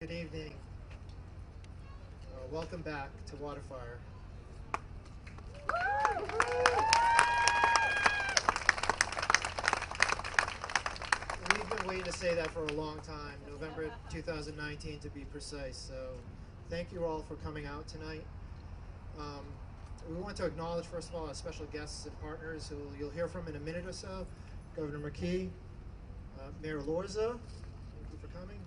Good evening. Welcome back to WaterFire. We've been waiting to say that for a long time, November 2019 to be precise. So thank you all for coming out tonight. We want to acknowledge, first of all, our special guests and partners who you'll hear from in a minute or so. Governor McKee, Mayor Lorza, thank you for coming.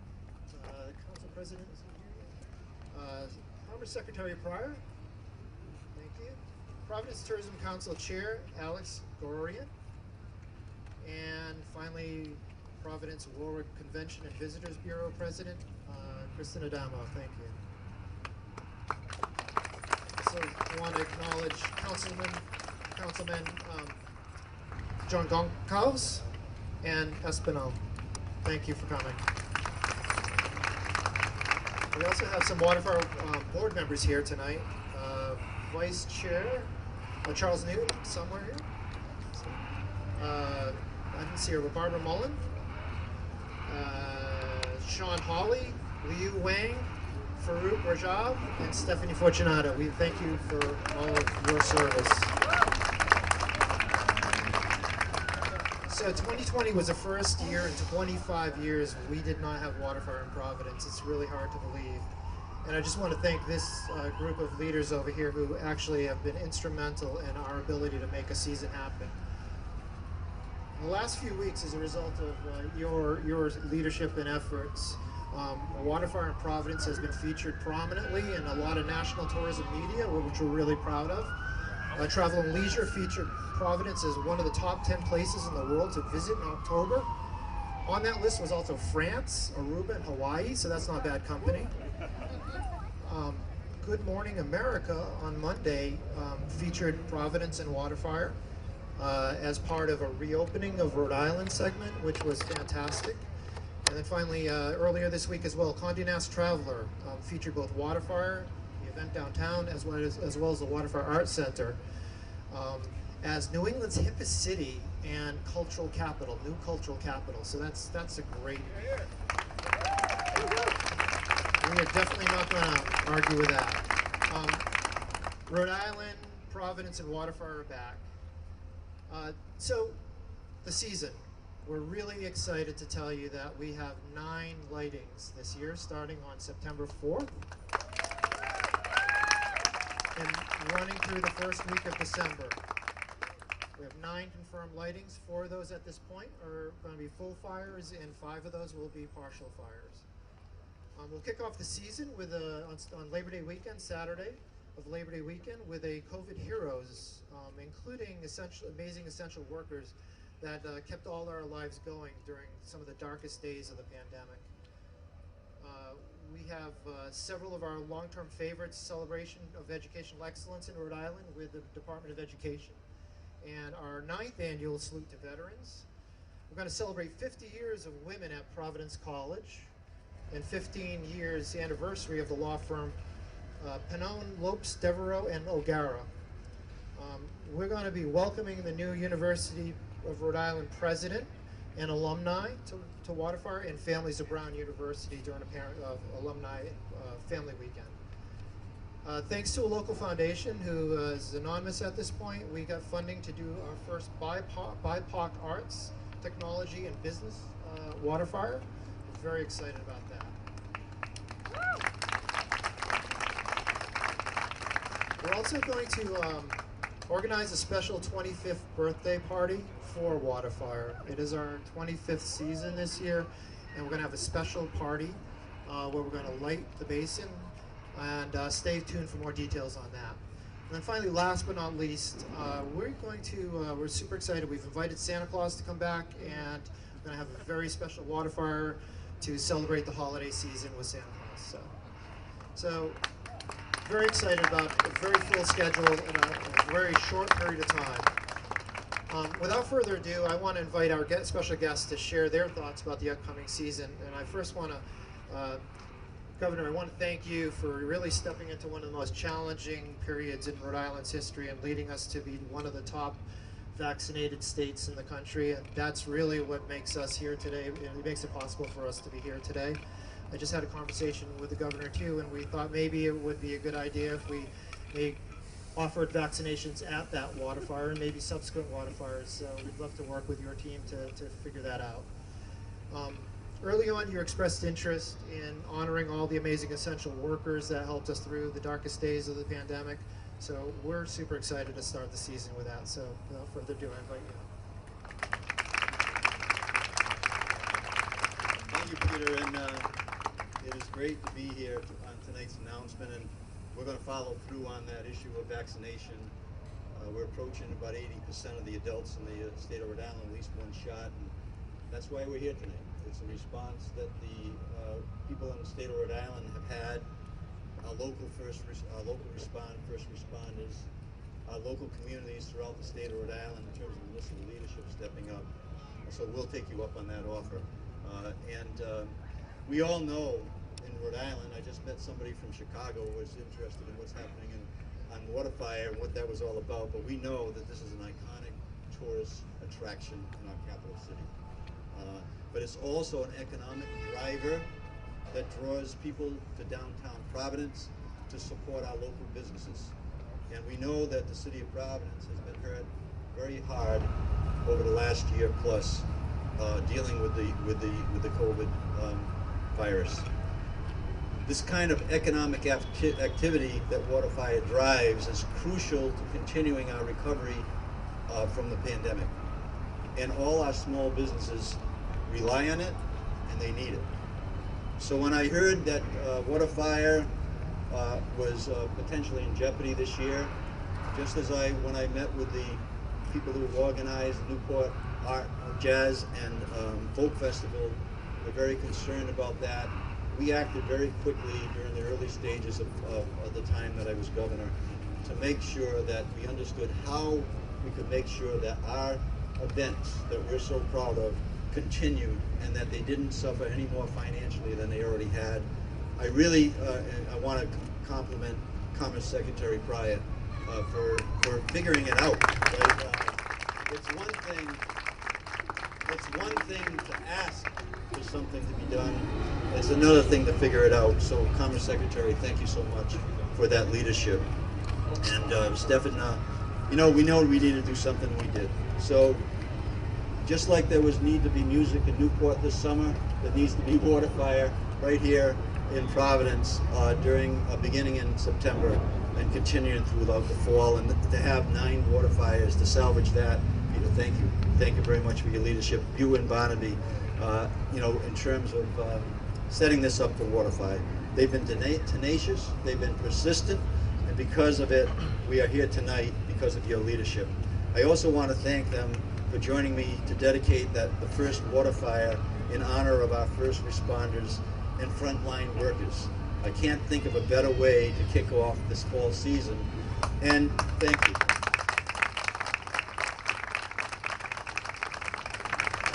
The Council President is here. Former Secretary Pryor, thank you. Providence Tourism Council Chair, Alex Gorian. And finally, Providence Warwick Convention and Visitors Bureau President, Kristen Adamo, thank you. Also want to acknowledge Councilman John Goncalves and Espinal. Thank you for coming. We also have some WaterFire board members here tonight. Vice Chair Charles Newton, somewhere here. I didn't see her, but Barbara Mullen, Sean Hawley, Liu Wang, Farouk Rajab, and Stephanie Fortunato. We thank you for all of your service. So 2020 was the first year in 25 years we did not have WaterFire in Providence. It's really hard to believe. And I just want to thank this group of leaders over here who actually have been instrumental in our ability to make a season happen. In the last few weeks, as a result of your leadership and efforts, WaterFire in Providence has been featured prominently in a lot of national tourism media, which we're really proud of. Travel and Leisure featured Providence as one of the top 10 places in the world to visit in October. On that list was also France, Aruba, and Hawaii, so that's not bad company. Good Morning America on Monday featured Providence and WaterFire as part of a reopening of Rhode Island segment, which was fantastic. And then finally, earlier this week as well, Condé Nast Traveler featured both WaterFire, the event downtown, as well as the WaterFire Arts Center, as New England's hippest city and cultural capital, new cultural capital. So that's a great. We are definitely not going to argue with that. Rhode Island, Providence, and WaterFire are back. So the season. We're really excited to tell you that we have 9 lightings this year, starting on September 4th and running through the first week of December. We have 9 confirmed lightings. 4 of those at this point are going to be full fires, and 5 of those will be partial fires. We'll kick off the season with on Labor Day weekend, Saturday of Labor Day weekend, with a COVID Heroes, including amazing essential workers that kept all our lives going during some of the darkest days of the pandemic. We have several of our long-term favorites, celebration of educational excellence in Rhode Island with the Department of Education, and our 9th annual Salute to Veterans. We're going to celebrate 50 years of women at Providence College and 15 years anniversary of the law firm Pennone, Lopes, Devereaux, and O'Gara. We're going to be welcoming the new University of Rhode Island president and alumni to WaterFire and families of Brown University during a alumni family weekend. Thanks to a local foundation who is anonymous at this point, we got funding to do our first BIPOC arts, technology, and business WaterFire. We're very excited about that. We're also going to organize a special 25th birthday party for WaterFire. It is our 25th season this year, and we're going to have a special party where we're going to light the basin, and stay tuned for more details on that. And then finally, last but not least, we're super excited. We've invited Santa Claus to come back, and we're going to have a very special WaterFire to celebrate the holiday season with Santa Claus. So very excited about a very full schedule in a very short period of time. Without further ado, I want to invite our special guests to share their thoughts about the upcoming season. And I first want to, Governor, I want to thank you for really stepping into one of the most challenging periods in Rhode Island's history and leading us to be one of the top vaccinated states in the country. And that's really what makes us here today. It makes it possible for us to be here today. I just had a conversation with the governor too, and we thought maybe it would be a good idea if we offered vaccinations at that WaterFire and maybe subsequent WaterFires. So we'd love to work with your team to figure that out. Early on, you expressed interest in honoring all the amazing essential workers that helped us through the darkest days of the pandemic. So we're super excited to start the season with that. So without further ado, I invite you. Thank you, Peter, and it is great to be here on tonight's announcement, and we're going to follow through on that issue of vaccination. We're approaching about 80% of the adults in the state of Rhode Island, at least one shot, and that's why we're here tonight. It's a response that the people in the state of Rhode Island have had, our local first responders, our local communities throughout the state of Rhode Island in terms of municipal leadership stepping up. So we'll take you up on that offer. We all know in Rhode Island, I just met somebody from Chicago who was interested in what's happening on WaterFire and what that was all about, but we know that this is an iconic tourist attraction in our capital city. But it's also an economic driver that draws people to downtown Providence to support our local businesses. And we know that the city of Providence has been hurt very hard over the last year plus, dealing with the COVID virus. This kind of economic activity that WaterFire drives is crucial to continuing our recovery from the pandemic. And all our small businesses rely on it, and they need it. So when I heard that WaterFire was potentially in jeopardy this year, just as when I met with the people who organized the Newport Art, Jazz, and Folk Festival, we're very concerned about that. We acted very quickly during the early stages of the time that I was governor to make sure that we understood how we could make sure that our events that we're so proud of continued and that they didn't suffer any more financially than they already had. I really I want to compliment Commerce Secretary Pryor for figuring it out. Right? It's one thing to ask for something to be done. It's another thing to figure it out. So, Commerce Secretary, thank you so much for that leadership. And Stefan, we know we needed to do something. We did. So, just like there was need to be music in Newport this summer, there needs to be WaterFire right here in Providence beginning in September and continuing throughout the fall, and to have 9 WaterFires to salvage that. Peter, thank you. Thank you very much for your leadership. You and Barnaby, in terms of setting this up for WaterFire. They've been tenacious, they've been persistent, and because of it, we are here tonight because of your leadership. I also want to thank them for joining me to dedicate the first WaterFire in honor of our first responders and frontline workers. I can't think of a better way to kick off this fall season, and thank you.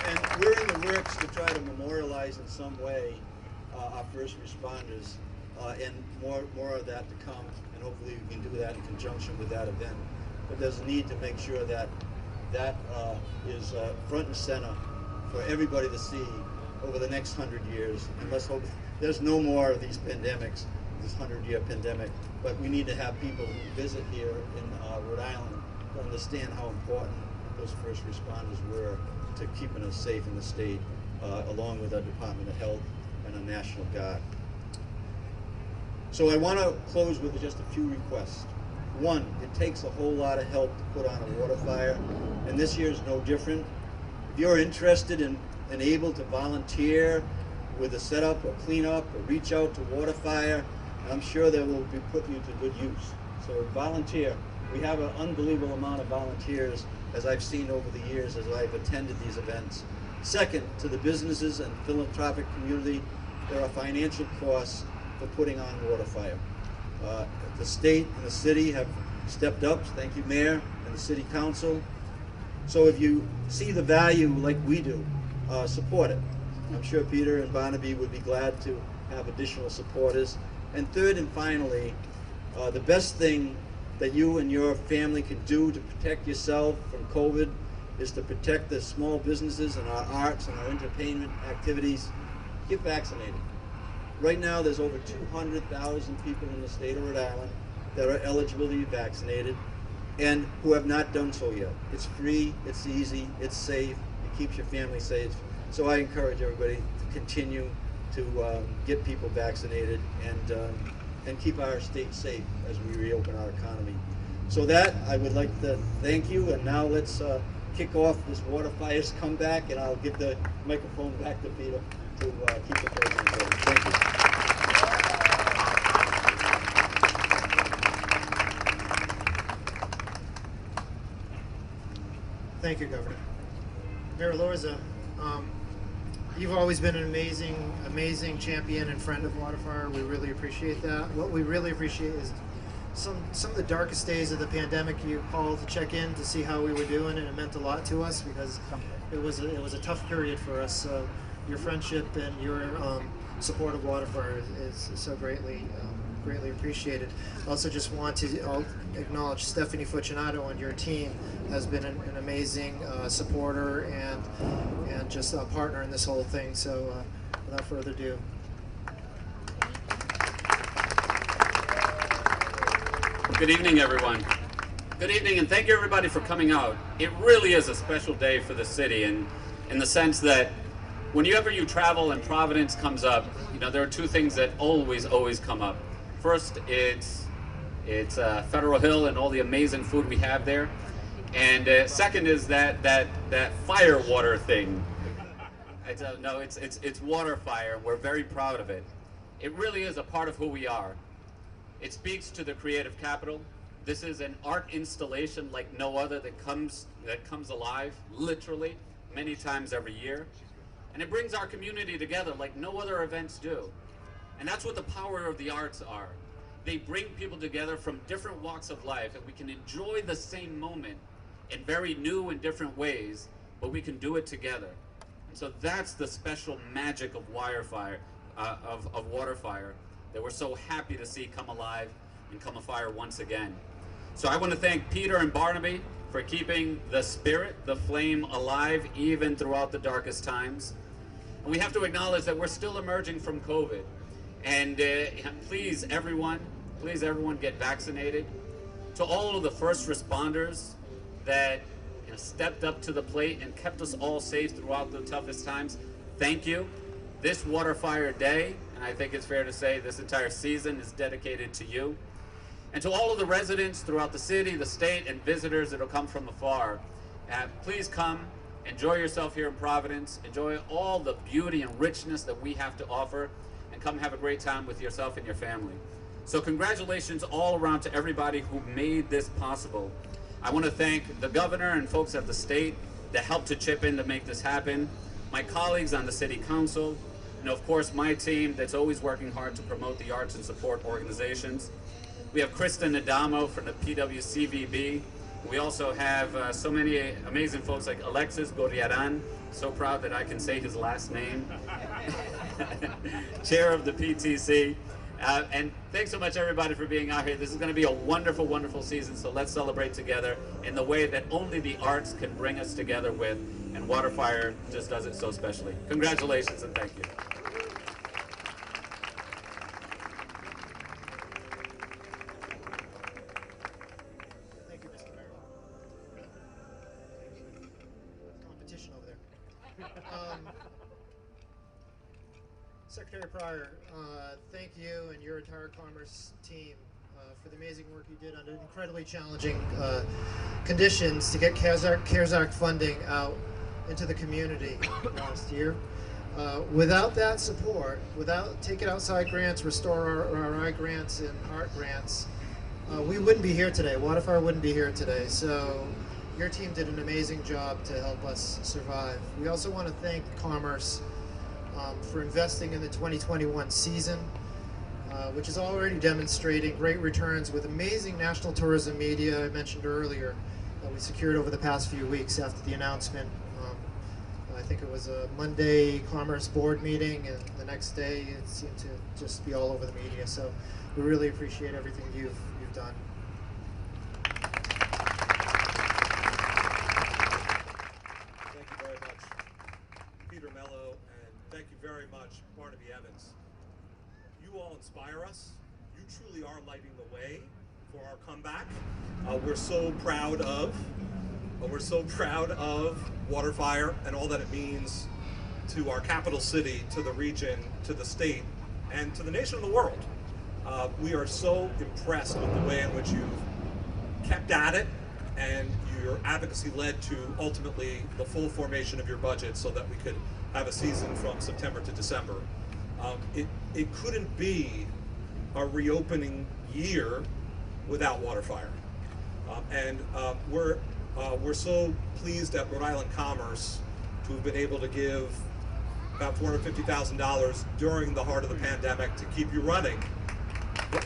And we're in the works to try to memorialize in some way our first responders, and more of that to come, and hopefully we can do that in conjunction with that event. But there's a need to make sure that is front and center for everybody to see over the next 100 years. And let's hope there's no more of these pandemics, this 100-year pandemic. But we need to have people who visit here in Rhode Island to understand how important those first responders were to keeping us safe in the state, along with our Department of Health and our National Guard. So I want to close with just a few requests. One, it takes a whole lot of help to put on a WaterFire, and this year is no different. If you're interested and able to volunteer with a setup or cleanup or reach out to WaterFire, I'm sure that will be putting you to good use. So volunteer. We have an unbelievable amount of volunteers, as I've seen over the years as I've attended these events. Second, to the businesses and philanthropic community, there are financial costs for putting on WaterFire. The state and the city have stepped up. Thank you, Mayor and the City Council. So if you see the value like we do, support it. I'm sure Peter and Barnaby would be glad to have additional supporters. And third and finally, the best thing that you and your family can do to protect yourself from COVID is to protect the small businesses and our arts and our entertainment activities. Get vaccinated. Right now, there's over 200,000 people in the state of Rhode Island that are eligible to be vaccinated and who have not done so yet. It's free, it's easy, it's safe, it keeps your family safe. So I encourage everybody to continue to get people vaccinated and keep our state safe as we reopen our economy. So that, I would like to thank you, and now let's kick off this WaterFire's comeback, and I'll give the microphone back to Peter to keep the program going. Thank you. Thank you, Governor. Mayor Lorza, you've always been an amazing champion and friend of WaterFire. We really appreciate that. What we really appreciate is some of the darkest days of the pandemic. You called to check in to see how we were doing, and it meant a lot to us because it was a tough period for us. So your friendship and your support of WaterFire is so greatly appreciated. I also just want to acknowledge Stephanie Fucinato and your team has been an amazing supporter and just a partner in this whole thing. So without further ado. Good evening, everyone. Good evening, and thank you, everybody, for coming out. It really is a special day for the city, and in the sense that whenever you travel and Providence comes up, you know, there are two things that always come up. First, it's Federal Hill and all the amazing food we have there, and second is that fire water thing. It's WaterFire. We're very proud of it. It really is a part of who we are. It speaks to the creative capital. This is an art installation like no other that comes alive, literally, many times every year. And it brings our community together like no other events do. And that's what the power of the arts are. They bring people together from different walks of life, and we can enjoy the same moment in very new and different ways, but we can do it together. And so that's the special magic of WaterFire, that we're so happy to see come alive and come afire once again. So I want to thank Peter and Barnaby for keeping the spirit, the flame alive even throughout the darkest times. And we have to acknowledge that we're still emerging from COVID. And please everyone get vaccinated. To all of the first responders that stepped up to the plate and kept us all safe throughout the toughest times, thank you. This WaterFire Day, and I think it's fair to say this entire season, is dedicated to you. And to all of the residents throughout the city, the state, and visitors that will come from afar, please come, enjoy yourself here in Providence, enjoy all the beauty and richness that we have to offer, and come have a great time with yourself and your family. So congratulations all around to everybody who made this possible. I want to thank the governor and folks at the state that helped to chip in to make this happen, my colleagues on the city council, and of course my team that's always working hard to promote the arts and support organizations. We have Kristen Adamo from the PWCVB. We also have so many amazing folks like Alexis Gorriaran, so proud that I can say his last name, chair of the PTC. And thanks so much, everybody, for being out here. This is going to be a wonderful, wonderful season, so let's celebrate together in the way that only the arts can bring us together with, and WaterFire just does it so specially. Congratulations and thank you. Thank you, Mr. Mayor. Competition over there. Secretary Pryor, thank you and your entire Commerce team for the amazing work you did under incredibly challenging conditions to get CARES Act funding out into the community last year. Without that support, without Take It Outside grants, Restore RI grants, and art grants, we wouldn't be here today. WaterFire wouldn't be here today. So your team did an amazing job to help us survive. We also want to thank Commerce for investing in the 2021 season, which is already demonstrating great returns with amazing national tourism media I mentioned earlier that we secured over the past few weeks after the announcement. I think it was a Monday Commerce board meeting, and the next day it seemed to just be all over the media. So we really appreciate everything you've done. Thank you very much, Peter Mello, and thank you very much, Barnaby Evans. you all inspire us. You truly are lighting the way for our comeback. We're so proud of WaterFire and all that it means to our capital city, to the region, to the state, and to the nation and the world. We are so impressed with the way in which you've kept at it, and your advocacy led to ultimately the full formation of your budget so that we could have a season from September to December. It couldn't be a reopening year without WaterFire. We're so pleased at Rhode Island Commerce to have been able to give about $450,000 during the heart of the pandemic to keep you running. But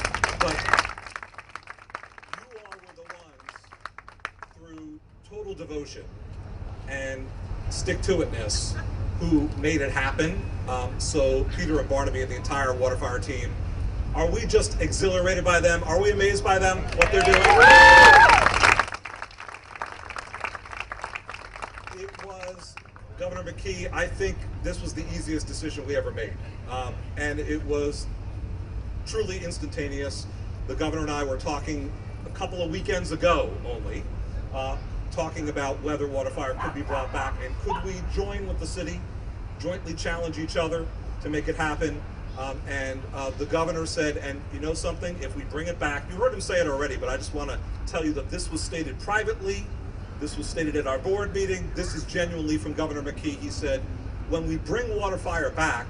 you all were the ones, through total devotion and stick-to-itness, who made it happen. So Peter and Barnaby and the entire WaterFire team, are we just exhilarated by them? Are we amazed by them, what they're doing? It was, Governor McKee, I think this was the easiest decision we ever made. And it was truly instantaneous. The governor and I were talking a couple of weekends ago only, talking about whether WaterFire could be brought back and could we join with the city, jointly challenge each other to make it happen. The governor said, and you know something, if we bring it back, you heard him say it already, but I just want to tell you that this was stated privately, this was stated at our board meeting, this is genuinely from Governor McKee. He said, when we bring WaterFire back,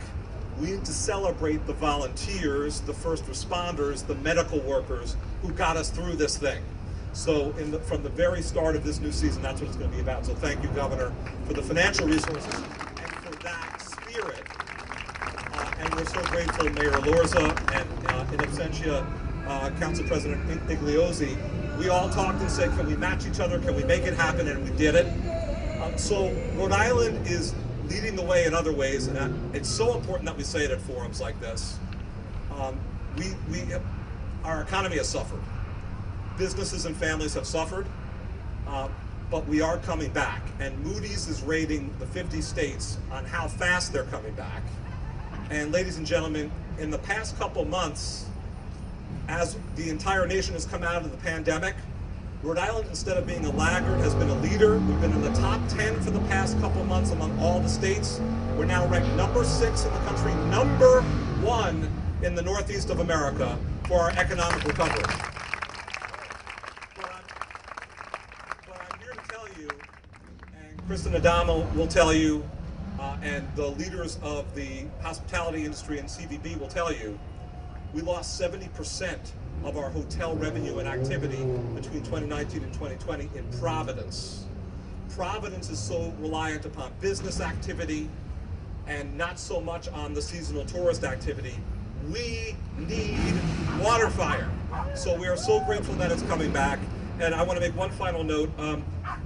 we need to celebrate the volunteers, the first responders, the medical workers who got us through this thing. So from the very start of this new season, that's what it's going to be about. So thank you, Governor, for the financial resources and for that spirit. And we're so grateful, Mayor Lorza and in absentia, Council President Igliozzi. We all talked and said, can we match each other? Can we make it happen? And we did it. So Rhode Island is leading the way in other ways, and it's so important that we say it at forums like this. Our economy has suffered. Businesses and families have suffered, but we are coming back. And Moody's is rating the 50 states on how fast they're coming back. And ladies and gentlemen, in the past couple months, as the entire nation has come out of the pandemic, Rhode Island, instead of being a laggard, has been a leader. We've been in the top 10 for the past couple months among all the states. We're now ranked number 6 in the country, number 1 in the Northeast of America for our economic recovery. But I'm here to tell you, and Kristen Adamo will tell you, and the leaders of the hospitality industry and CVB will tell you, we lost 70% of our hotel revenue and activity between 2019 and 2020 in Providence. Providence is so reliant upon business activity and not so much on the seasonal tourist activity. We need WaterFire. So we are so grateful that it's coming back. And I want to make one final note.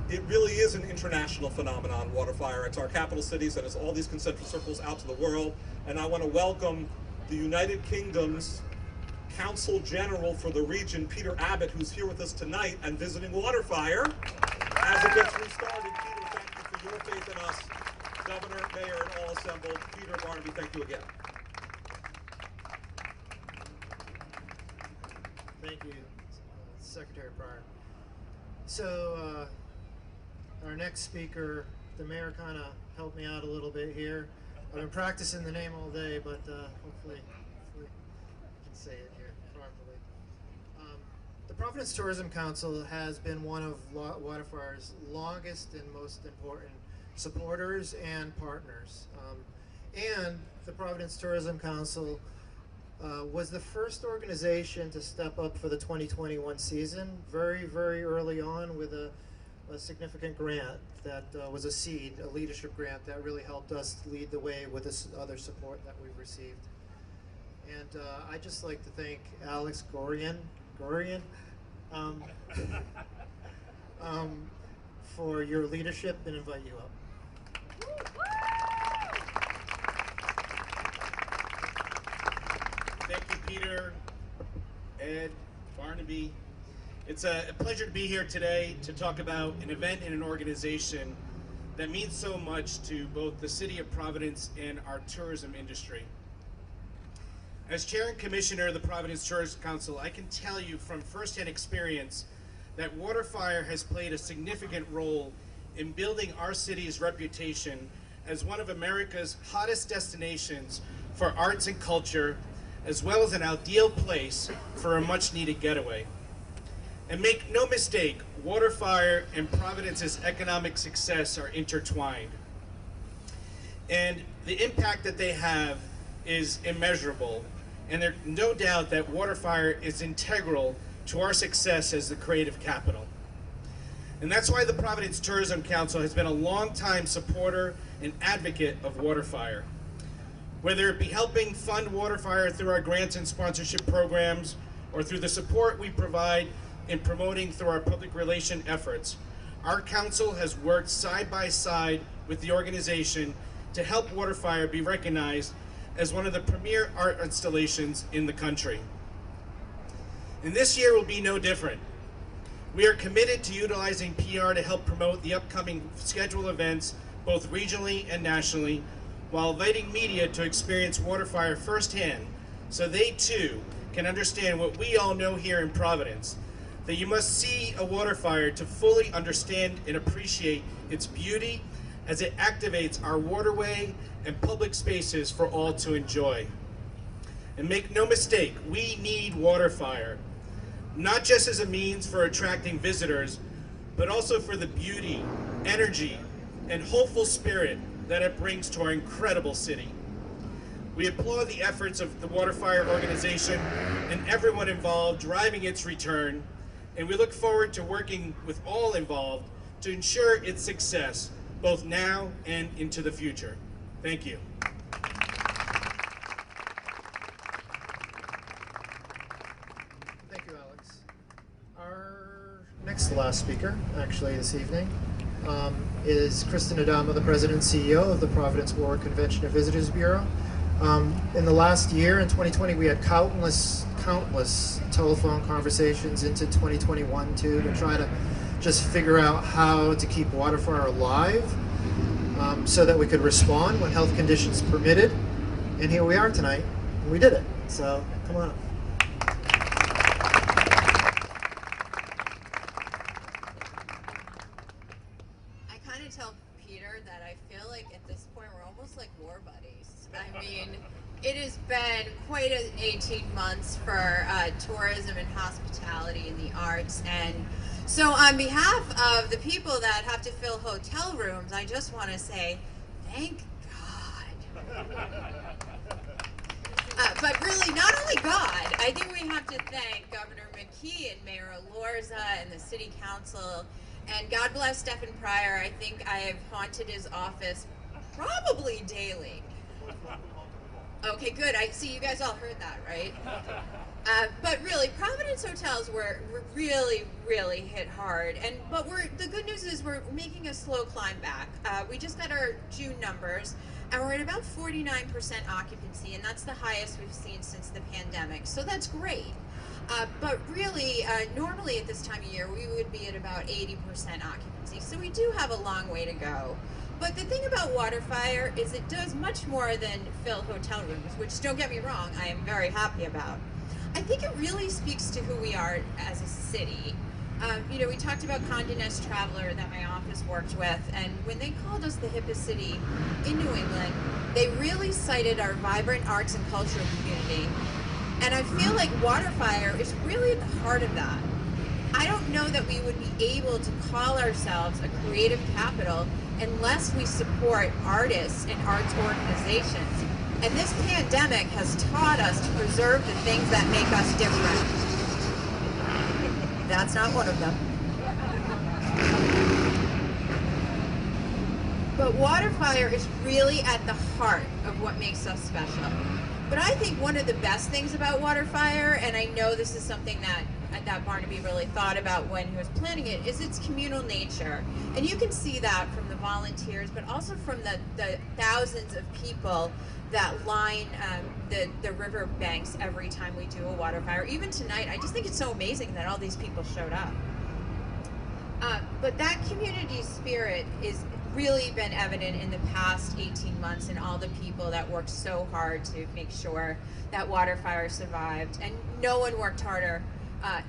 It really is an international phenomenon, WaterFire. It's our capital cities and it's all these concentric circles out to the world. And I want to welcome the United Kingdom's Council General for the region, Peter Abbott, who's here with us tonight and visiting WaterFire as it gets restarted. Peter, thank you for your faith in us. Governor, Mayor, and all assembled. Peter, Barnaby, thank you again. Thank you, Secretary Pryor. So, our next speaker, the mayor kind of helped me out a little bit here. I've been practicing the name all day, but hopefully I can say it here properly. The Providence Tourism Council has been one of WaterFire's longest and most important supporters and partners. And the Providence Tourism Council was the first organization to step up for the 2021 season very, very early on with a significant grant that was a seed, a leadership grant that really helped us lead the way with this other support that we've received. And I'd just like to thank Alex Gorian for your leadership and invite you up. Thank you, Peter, Ed, Barnaby. It's a pleasure to be here today to talk about an event and an organization that means so much to both the city of Providence and our tourism industry. As Chair and Commissioner of the Providence Tourism Council, I can tell you from firsthand experience that WaterFire has played a significant role in building our city's reputation as one of America's hottest destinations for arts and culture, as well as an ideal place for a much-needed getaway. And make no mistake, WaterFire and Providence's economic success are intertwined. And the impact that they have is immeasurable. And there's no doubt that WaterFire is integral to our success as the creative capital. And that's why the Providence Tourism Council has been a longtime supporter and advocate of WaterFire. Whether it be helping fund WaterFire through our grants and sponsorship programs, or through the support we provide in promoting through our public relation efforts, our council has worked side by side with the organization to help WaterFire be recognized as one of the premier art installations in the country. And this year will be no different. We are committed to utilizing PR to help promote the upcoming scheduled events, both regionally and nationally, while inviting media to experience WaterFire firsthand, so they too can understand what we all know here in Providence, that you must see a WaterFire to fully understand and appreciate its beauty as it activates our waterway and public spaces for all to enjoy. And make no mistake, we need WaterFire, not just as a means for attracting visitors, but also for the beauty, energy, and hopeful spirit that it brings to our incredible city. We applaud the efforts of the WaterFire organization and everyone involved driving its return, and we look forward to working with all involved to ensure its success, both now and into the future. Thank you. Thank you, Alex. Our next to last speaker, actually this evening, is Kristen, the President and CEO of the Providence War Convention and Visitors Bureau. In the last year, in 2020, we had countless telephone conversations into 2021 too, to try to just figure out how to keep WaterFire alive, so that we could respond when health conditions permitted. And here we are tonight, and we did it. So come on up. I kind of tell Peter that I feel like at this point we're almost like war buddies. I mean, it has been quite an 18 months for tourism and hospitality and the arts. And so on behalf of the people that have to fill hotel rooms, I just want to say, thank God. But really, not only God, I think we have to thank Governor McKee and Mayor Alorza and the City Council. And God bless Stephen Pryor. I think I have haunted his office probably daily. Okay, good. I see you guys all heard that, right? But really, Providence hotels were really hit hard. But the good news is we're making a slow climb back. We just got our June numbers, and we're at about 49% occupancy, and that's the highest we've seen since the pandemic. So that's great. But really, normally at this time of year, we would be at about 80% occupancy. So we do have a long way to go. But the thing about WaterFire is it does much more than fill hotel rooms, which, don't get me wrong, I am very happy about. I think it really speaks to who we are as a city. You know, we talked about Condé Nast Traveler that my office worked with, and when they called us the hippest city in New England, they really cited our vibrant arts and cultural community. And I feel like WaterFire is really at the heart of that. I don't know that we would be able to call ourselves a creative capital unless we support artists and arts organizations. And this pandemic has taught us to preserve the things that make us different. That's not one of them. But WaterFire is really at the heart of what makes us special. But I think one of the best things about WaterFire, and I know this is something that Barnaby really thought about when he was planning it, is its communal nature. And you can see that from the volunteers, but also from the thousands of people that line the river banks every time we do a WaterFire. Even tonight, I just think it's so amazing that all these people showed up. But that community spirit is really been evident in the past 18 months and all the people that worked so hard to make sure that WaterFire survived. And no one worked harder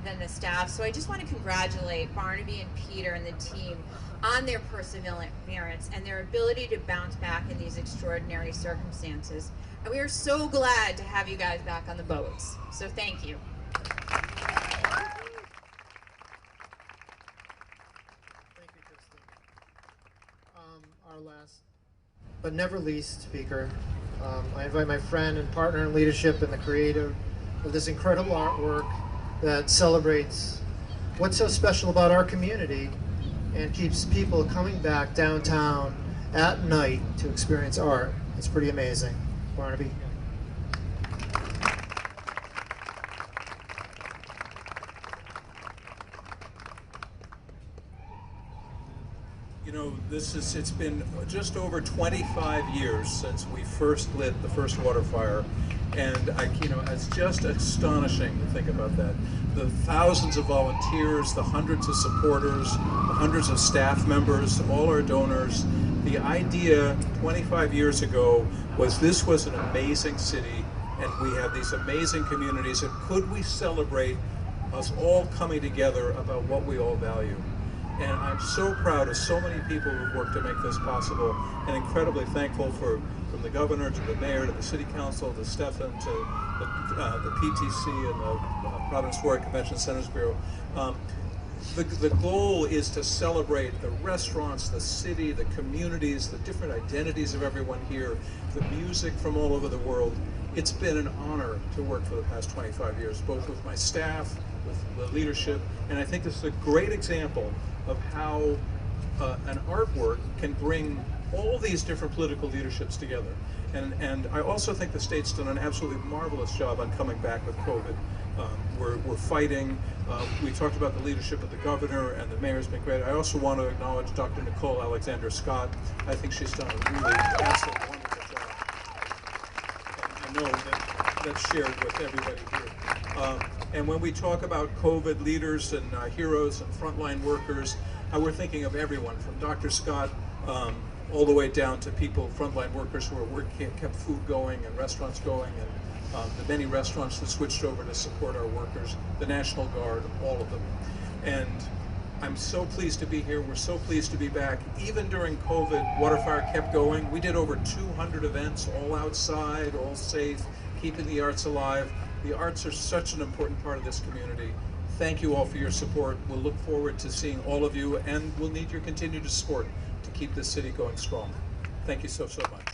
than the staff. So I just want to congratulate Barnaby and Peter and the team on their perseverance and their ability to bounce back in these extraordinary circumstances. And we are so glad to have you guys back on the boats. So thank you. Thank you, Kristen. Our last, but never least speaker, I invite my friend and partner in leadership and the creator of this incredible artwork that celebrates what's so special about our community and keeps people coming back downtown at night to experience art. It's pretty amazing. Barnaby. You know, it's been just over 25 years since we first lit the first WaterFire, and it's just astonishing to think about that. The thousands of volunteers, the hundreds of supporters, the hundreds of staff members, all our donors. The idea 25 years ago was this was an amazing city, and we have these amazing communities, and could we celebrate us all coming together about what we all value? And I'm so proud of so many people who've worked to make this possible, and incredibly thankful from the governor to the mayor to the city council to Stefan to the PTC and the Providence Warwick Convention Centers Bureau. The goal is to celebrate the restaurants, the city, the communities, the different identities of everyone here, the music from all over the world. It's been an honor to work for the past 25 years, both with my staff, with the leadership, and I think this is a great example of how an artwork can bring all these different political leaderships together. And I also think the state's done an absolutely marvelous job on coming back with COVID. We're fighting. We talked about the leadership of the governor, and the mayor's been great. I also want to acknowledge Dr. Nicole Alexander Scott. I think she's done a really absolutely wonderful job. And I know that's shared with everybody here. And when we talk about COVID leaders and heroes and frontline workers, we're thinking of everyone from Dr. Scott all the way down to people, frontline workers who are kept food going and restaurants going, and the many restaurants that switched over to support our workers, the National Guard, all of them. And I'm so pleased to be here. We're so pleased to be back. Even during COVID, WaterFire kept going. We did over 200 events, all outside, all safe, keeping the arts alive. The arts are such an important part of this community. Thank you all for your support. We'll look forward to seeing all of you, and we'll need your continued support to keep this city going strong. Thank you so much.